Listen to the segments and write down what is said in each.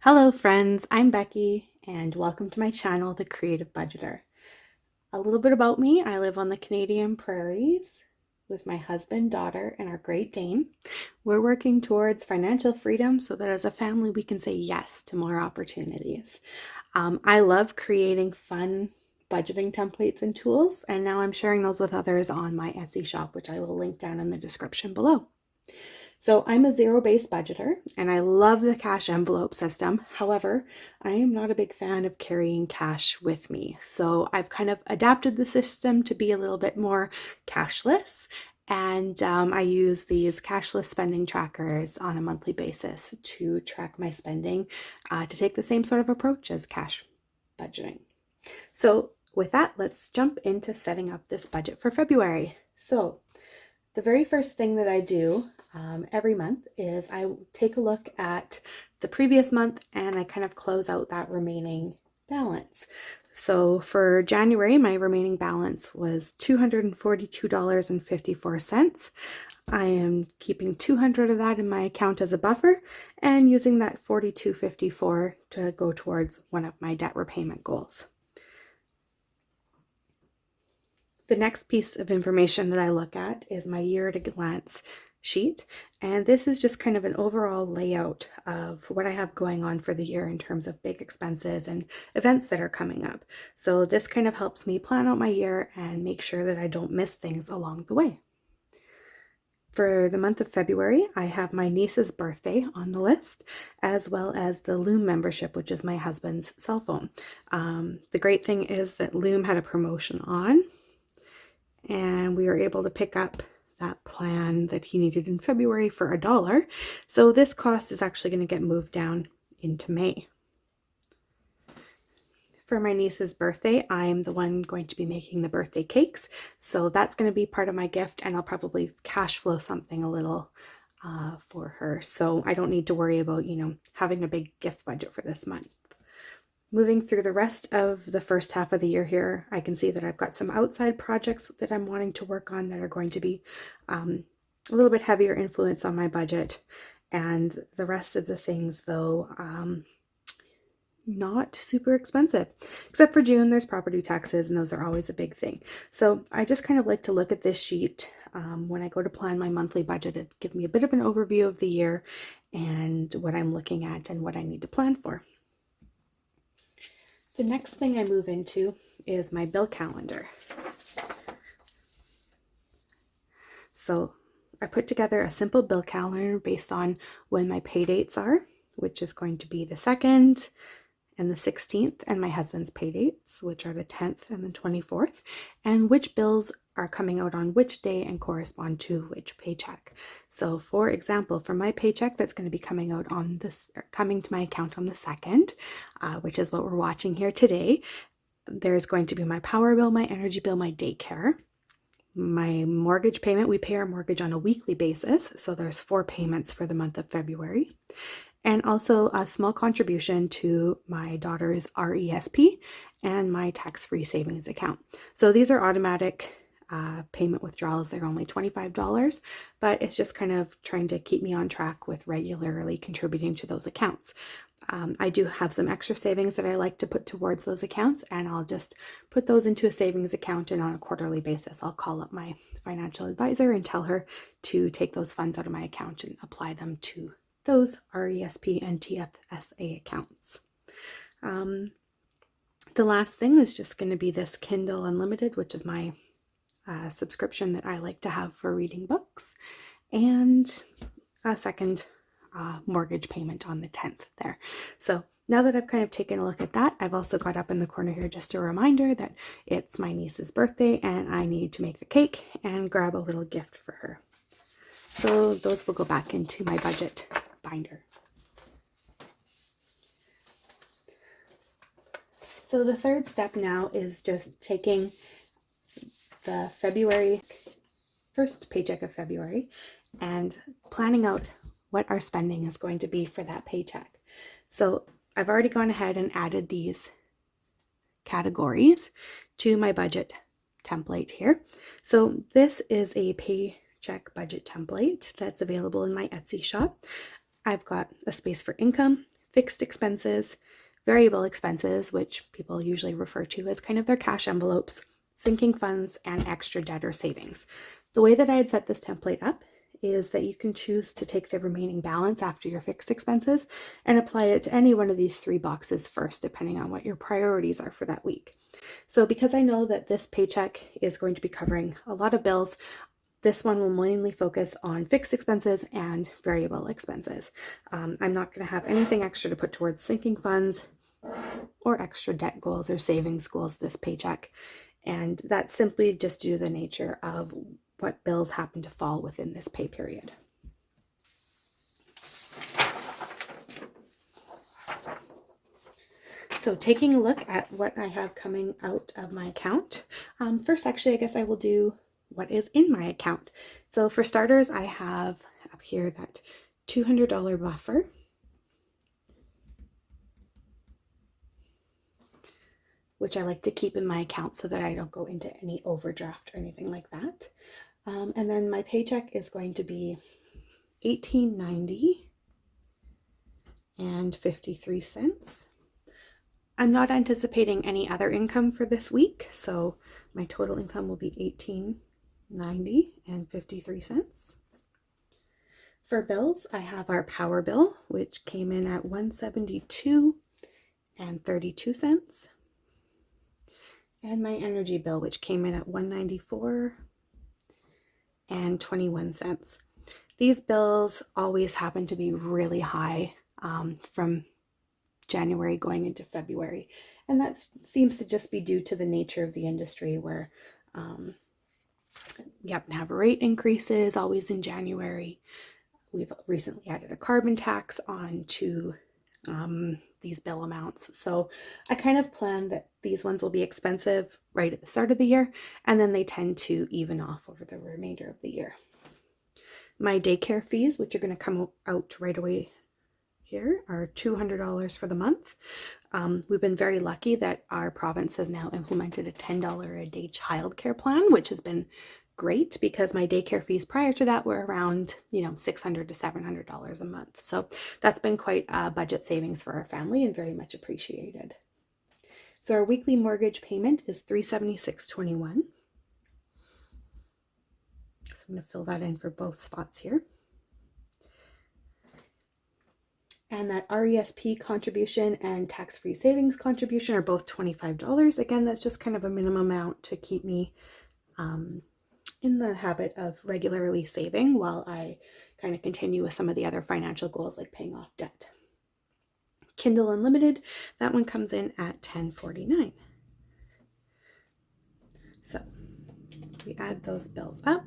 Hello friends, I'm Becky and welcome to my channel, The Creative Budgeter. A little bit about me, I live on the Canadian prairies with my husband, daughter, and our Great Dane. We're working towards financial freedom so that as a family we can say yes to more opportunities. I love creating fun budgeting templates and tools, and now I'm sharing those with others on my Etsy shop, which I will link down in the description below. So I'm a zero-based budgeter and I love the cash envelope system. However, I am not a big fan of carrying cash with me. So I've kind of adapted the system to be a little bit more cashless. And I use these cashless spending trackers on a monthly basis to track my spending, to take the same sort of approach as cash budgeting. So with that, let's jump into setting up this budget for February. So the very first thing that I do every month is I take a look at the previous month and I kind of close out that remaining balance. So for January, my remaining balance was $242.54. I am keeping 200 of that in my account as a buffer and using that $42.54 to go towards one of my debt repayment goals. The next piece of information that I look at is my year-at-a-glance sheet, and this is just kind of an overall layout of what I have going on for the year in terms of big expenses and events that are coming up. So this kind of helps me plan out my year and make sure that I don't miss things along the way. For the month of February, I have my niece's birthday on the list, as well as the Loom membership, which is my husband's cell phone. The great thing is that Loom had a promotion on, and we were able to pick up that plan that he needed in February for $1. So this cost is actually going to get moved down into May. For my niece's birthday, I'm the one going to be making the birthday cakes. So that's going to be part of my gift, and I'll probably cash flow something a little for her. So I don't need to worry about, having a big gift budget for this month. Moving through the rest of the first half of the year here, I can see that I've got some outside projects that I'm wanting to work on that are going to be a little bit heavier influence on my budget. And the rest of the things, though, not super expensive. Except for June, there's property taxes, and those are always a big thing. So I just kind of like to look at this sheet when I go to plan my monthly budget. It gives me a bit of an overview of the year and what I'm looking at and what I need to plan for. The next thing I move into is my bill calendar. So I put together a simple bill calendar based on when my pay dates are, which is going to be the 2nd and the 16th, and my husband's pay dates, which are the 10th and the 24th, and which bills are coming out on which day and correspond to which paycheck. So for example, for my paycheck that's going to be coming out on this, coming to my account on the 2nd, which is what we're watching here today, there's going to be my power bill, my energy bill, my daycare, my mortgage payment. We pay our mortgage on a weekly basis, so there's 4 payments for the month of February. And also a small contribution to my daughter's RESP and my tax-free savings account. So these are automatic payment withdrawals. They're only $25, but it's just kind of trying to keep me on track with regularly contributing to those accounts. I do have some extra savings that I like to put towards those accounts, and I'll just put those into a savings account, and on a quarterly basis I'll call up my financial advisor and tell her to take those funds out of my account and apply them to those RESP and TFSA accounts. The last thing is just going to be this Kindle Unlimited, which is my subscription that I like to have for reading books, and a second mortgage payment on the 10th there. So now that I've kind of taken a look at that, I've also got up in the corner here just a reminder that it's my niece's birthday and I need to make the cake and grab a little gift for her. So those will go back into my budget binder. So the third step now is just taking the first paycheck of February and planning out what our spending is going to be for that paycheck. So I've already gone ahead and added these categories to my budget template here. So this is a paycheck budget template that's available in my Etsy shop. I've got a space for income, fixed expenses, variable expenses, which people usually refer to as kind of their cash envelopes, sinking funds, and extra debt or savings. The way that I had set this template up is that you can choose to take the remaining balance after your fixed expenses and apply it to any one of these 3 boxes first, depending on what your priorities are for that week. So because I know that this paycheck is going to be covering a lot of bills, this one will mainly focus on fixed expenses and variable expenses. I'm not going to have anything extra to put towards sinking funds or extra debt goals or savings goals this paycheck. And that's simply just due to the nature of what bills happen to fall within this pay period. So taking a look at what I have coming out of my account, first actually I guess I will do what is in my account. So for starters, I have up here that $200 buffer. Which I like to keep in my account so that I don't go into any overdraft or anything like that. And then my paycheck is going to be $18.90 and 53 cents. I'm not anticipating any other income for this week, so my total income will be $18.90 and 53 cents. For bills, I have our power bill, which came in at $172 and 32 cents. And my energy bill, which came in at $194 and 21 cents. These bills always happen to be really high from January going into February. And that seems to just be due to the nature of the industry where you have to have rate increases always in January. We've recently added a carbon tax on to these bill amounts. So I kind of plan that these ones will be expensive right at the start of the year, and then they tend to even off over the remainder of the year. My daycare fees, which are going to come out right away here, are $200 for the month. We've been very lucky that our province has now implemented a $10 a day childcare plan, which has been great because my daycare fees prior to that were around, $600 to $700 a month. So that's been quite a budget savings for our family and very much appreciated. So our weekly mortgage payment is $376.21. So I'm going to fill that in for both spots here. And that RESP contribution and tax-free savings contribution are both $25. Again, that's just kind of a minimum amount to keep me in the habit of regularly saving while I kind of continue with some of the other financial goals like paying off debt. Kindle Unlimited, that one comes in at $10.49. So we add those bills up.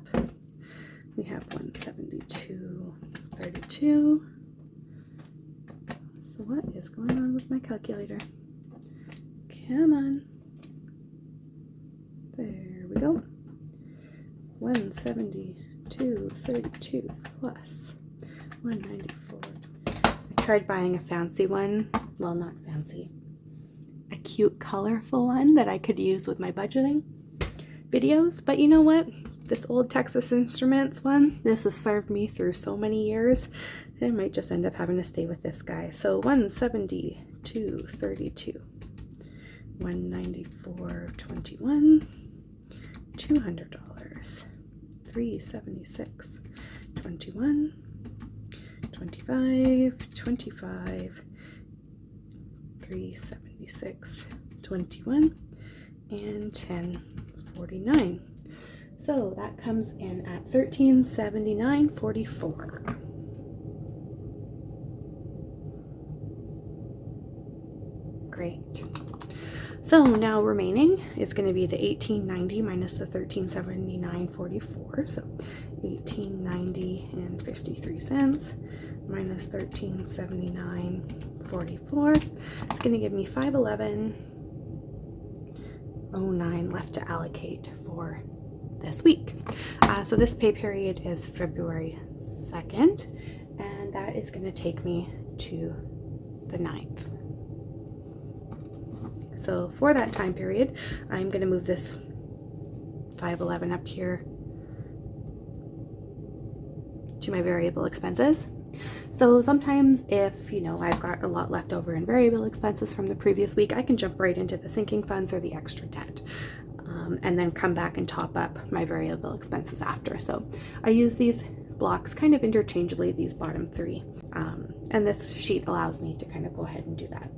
We have $172.32. So what is going on with my calculator? Come on. There we go. 172.32 plus 194. I tried buying a fancy one. Well, not fancy. A cute, colorful one that I could use with my budgeting videos. But you know what? This old Texas Instruments one, this has served me through so many years. I might just end up having to stay with this guy. So 172.32, 194.21, $200, 376.21, 25, 376.21, and 10.49. So that comes in at $1379.44. Great. So now remaining is going to be the $18.90 minus the $1379.44. So $18.90 and 53 cents minus $1379.44. It's going to give me $511.09 left to allocate for this week. So this pay period is February 2nd, and that is going to take me to the 9th. So for that time period, I'm going to move this $511 up here to my variable expenses. So sometimes if, I've got a lot left over in variable expenses from the previous week, I can jump right into the sinking funds or the extra debt, and then come back and top up my variable expenses after. So I use these blocks kind of interchangeably, these bottom three. And this sheet allows me to kind of go ahead and do that.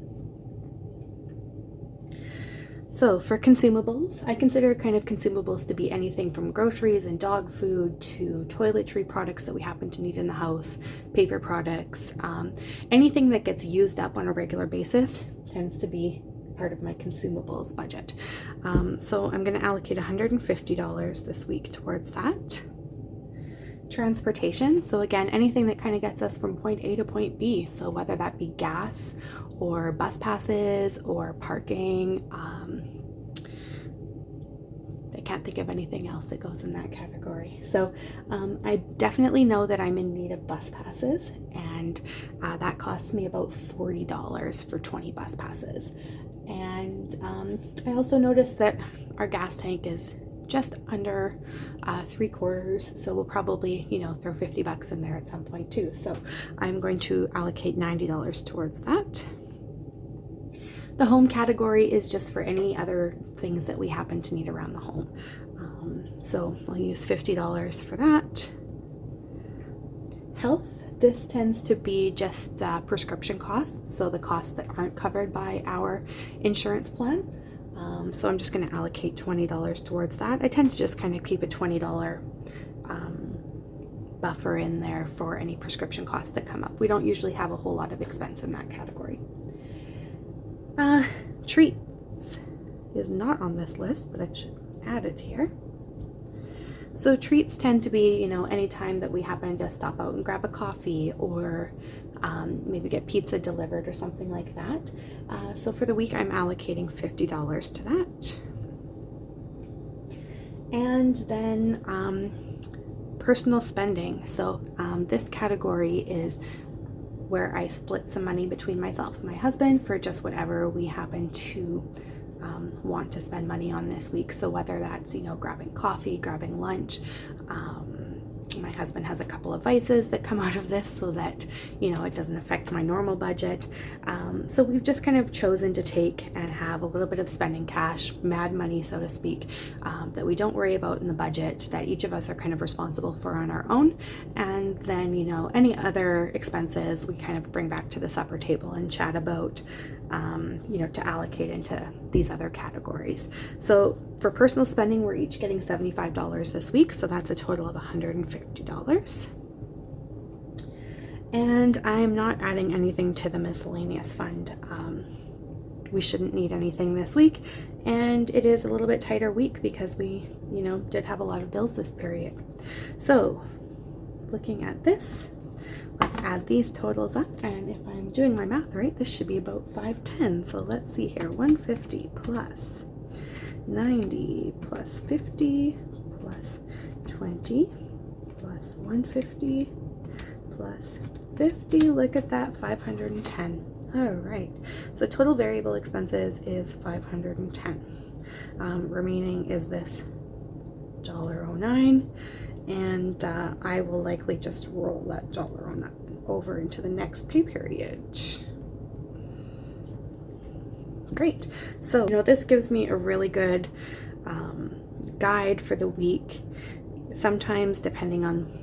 So for consumables, I consider kind of consumables to be anything from groceries and dog food to toiletry products that we happen to need in the house, paper products, anything that gets used up on a regular basis tends to be part of my consumables budget. So I'm going to allocate $150 this week towards that. Transportation, so again, anything that kind of gets us from point A to point B, so whether that be gas or bus passes or parking. I can't think of anything else that goes in that category. So I definitely know that I'm in need of bus passes, and that costs me about $40 for 20 bus passes. And I also noticed that our gas tank is just under 3/4, so we'll probably throw $50 in there at some point too. So I'm going to allocate $90 towards that. The home category is just for any other things that we happen to need around the home. So I'll use $50 for that. Health, this tends to be just prescription costs, so the costs that aren't covered by our insurance plan. So I'm just going to allocate $20 towards that. I tend to just kind of keep a $20 buffer in there for any prescription costs that come up. We don't usually have a whole lot of expense in that category. Treats is not on this list, but I should add it here. So treats tend to be, any time that we happen to stop out and grab a coffee or maybe get pizza delivered or something like that. So for the week, I'm allocating $50 to that. And then personal spending. So this category is where I split some money between myself and my husband for just whatever we happen to want to spend money on this week. So whether that's, grabbing coffee, grabbing lunch, my husband has a couple of vices that come out of this so that, it doesn't affect my normal budget. So we've just kind of chosen to take and have a little bit of spending cash, mad money, so to speak, that we don't worry about in the budget, that each of us are kind of responsible for on our own. And then, any other expenses we kind of bring back to the supper table and chat about, to allocate into these other categories. So for personal spending, we're each getting $75 this week, so that's a total of $150. And I'm not adding anything to the miscellaneous fund. We shouldn't need anything this week, and it is a little bit tighter week because we, did have a lot of bills this period. So looking at this, let's add these totals up, and if I'm doing my math right, this should be about 510. So let's see here, 150 plus 90 plus 50 plus 20 plus 150 plus 50. Look at that, 510. All right, so total variable expenses is 510. Remaining is this $1.09, and I will likely just roll that $1.09 over into the next pay period. Great. So, this gives me a really good guide for the week. Sometimes, depending on,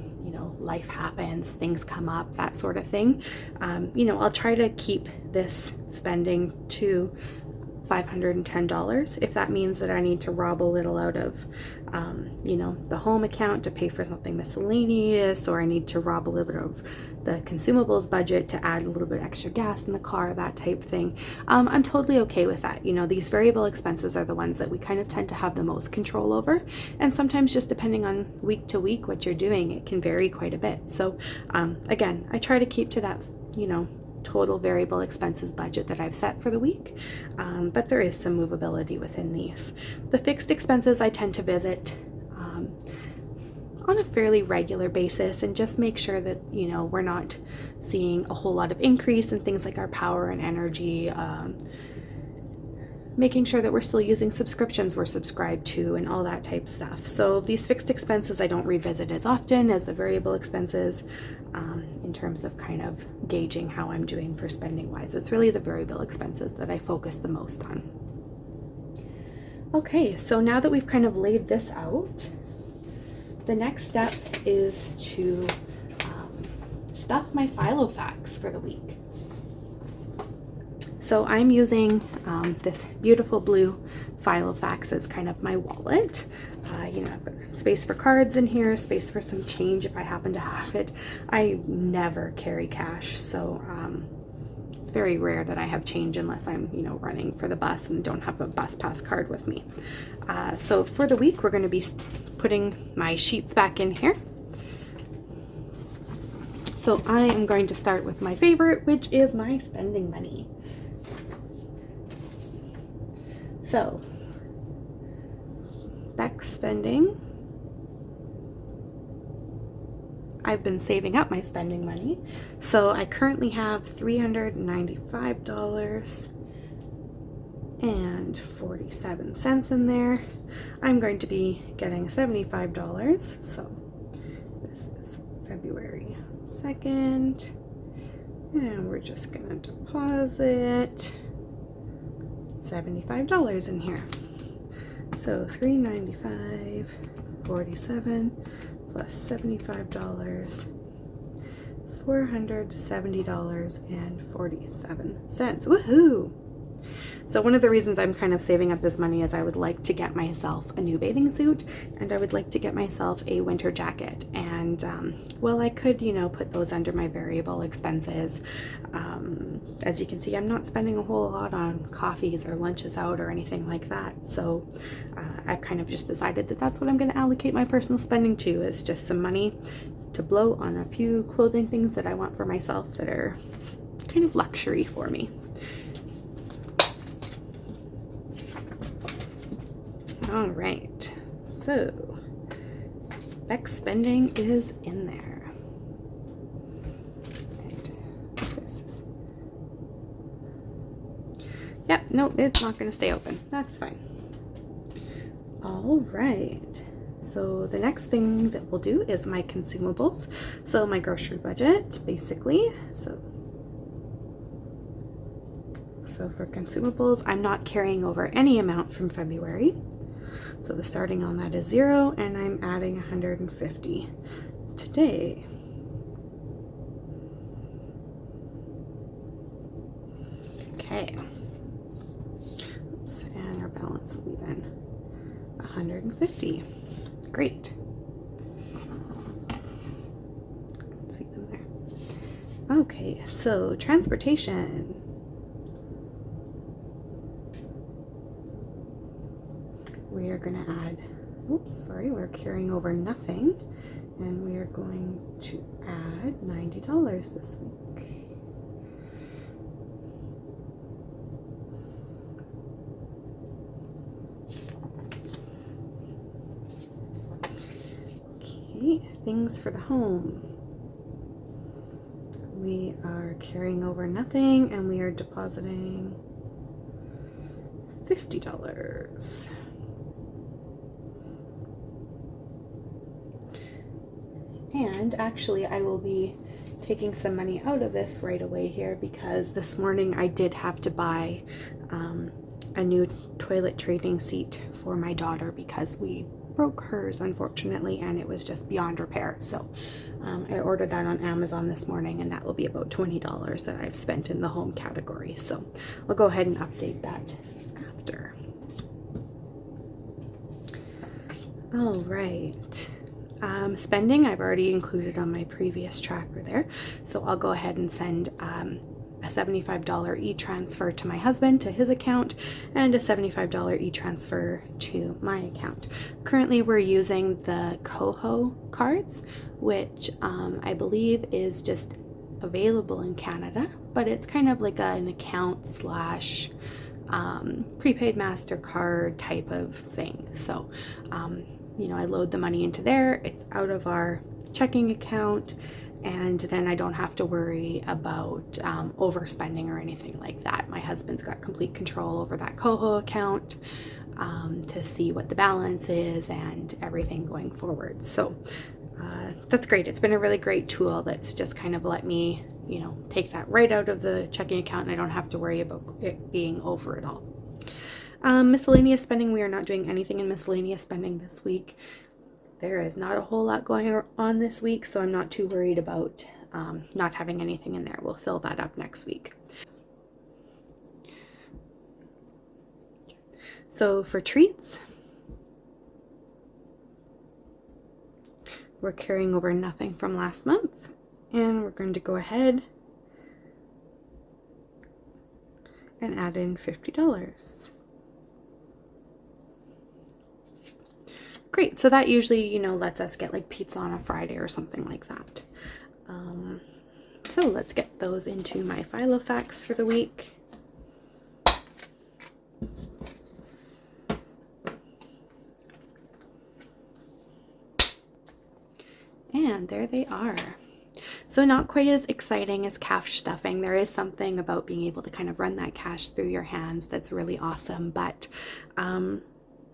life happens, things come up, that sort of thing. I'll try to keep this spending to $510. If that means that I need to rob a little out of, the home account to pay for something miscellaneous, or I need to rob a little bit of the consumables budget to add a little bit extra gas in the car, that type thing, I'm totally okay with that. These variable expenses are the ones that we kind of tend to have the most control over, and sometimes just depending on week to week what you're doing, it can vary quite a bit. So again, I try to keep to that, total variable expenses budget that I've set for the week, but there is some movability within these. The fixed expenses I tend to visit on a fairly regular basis and just make sure that we're not seeing a whole lot of increase in things like our power and energy, making sure that we're still using subscriptions we're subscribed to and all that type stuff. So these fixed expenses I don't revisit as often as the variable expenses. in terms of kind of gauging how I'm doing for spending wise. It's really the variable expenses that I focus the most on. Okay, so now that we've kind of laid this out, the next step is to stuff my Filofax for the week. So I'm using this beautiful blue Filofax as kind of my wallet. You know, I've got space for cards in here, space for some change if I happen to have it. I never carry cash, so it's very rare that I have change unless I'm, you know, running for the bus and don't have a bus pass card with me. So for the week, we're going to be putting my sheets back in here. So I am going to start with my favorite, which is my spending money. So, Beck's spending. I've been saving up my spending money. So I currently have $395.47 in there. I'm going to be getting $75. So this is February 2nd. And we're just going to deposit $75 in here. So $395.47 plus $75, $470.47. Woohoo! So one of the reasons I'm kind of saving up this money is I would like to get myself a new bathing suit, and I would like to get myself a winter jacket. And well, I could, you know, put those under my variable expenses. As you can see, I'm not spending a whole lot on coffees or lunches out or anything like that. So I've kind of just decided that that's what I'm going to allocate my personal spending to, is just some money to blow on a few clothing things that I want for myself that are kind of luxury for me. All right, so Beck's spending is in there. Right. This is... Yep, nope, it's not going to stay open. That's fine. All right, so the next thing that we'll do is my consumables. So my grocery budget, basically. So for consumables, I'm not carrying over any amount from February. So the starting on that is 0, and I'm adding 150 today. Okay. Oops, and our balance will be then 150. Great. See them there. Okay, so transportation. We are going to add, we're carrying over nothing, and we are going to add $90 this week. Okay, things for the home. We are carrying over nothing, and we are depositing $50. And actually, I will be taking some money out of this right away here, because this morning I did have to buy a new toilet training seat for my daughter because we broke hers, unfortunately, and it was just beyond repair. So I ordered that on Amazon this morning, and that will be about $20 that I've spent in the home category. So I'll go ahead and update that after. All right. Spending I've already included on my previous tracker there, so I'll go ahead and send a $75 e-transfer to my husband to his account, and a $75 e-transfer to my account. Currently we're using the Coho cards, which I believe is just available in Canada, but it's kind of like an account slash prepaid MasterCard type of thing. So you know, I load the money into there, it's out of our checking account, and then I don't have to worry about overspending or anything like that. My husband's got complete control over that Coho account to see what the balance is and everything going forward. So that's great. It's been a really great tool that's just kind of let me, take that right out of the checking account, and I don't have to worry about it being over at all. Miscellaneous spending, we are not doing anything in miscellaneous spending this week. There is not a whole lot going on this week, so I'm not too worried about not having anything in there. We'll fill that up next week. So for treats, we're carrying over nothing from last month, and we're going to go ahead and add in $50. Great, so that usually, lets us get like pizza on a Friday or something like that. So let's get those into my Filofax for the week. And there they are. So not quite as exciting as cash stuffing. There is something about being able to kind of run that cash through your hands that's really awesome, but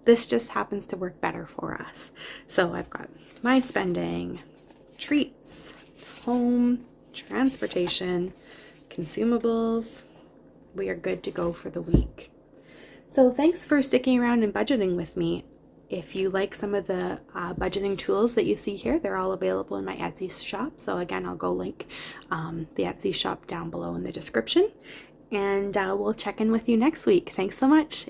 this just happens to work better for us. So I've got my spending, treats, home, transportation, consumables. We are good to go for the week. So thanks for sticking around and budgeting with me. If you like some of the budgeting tools that you see here, they're all available in my Etsy shop. So again, I'll go link the Etsy shop down below in the description. And we'll check in with you next week. Thanks so much.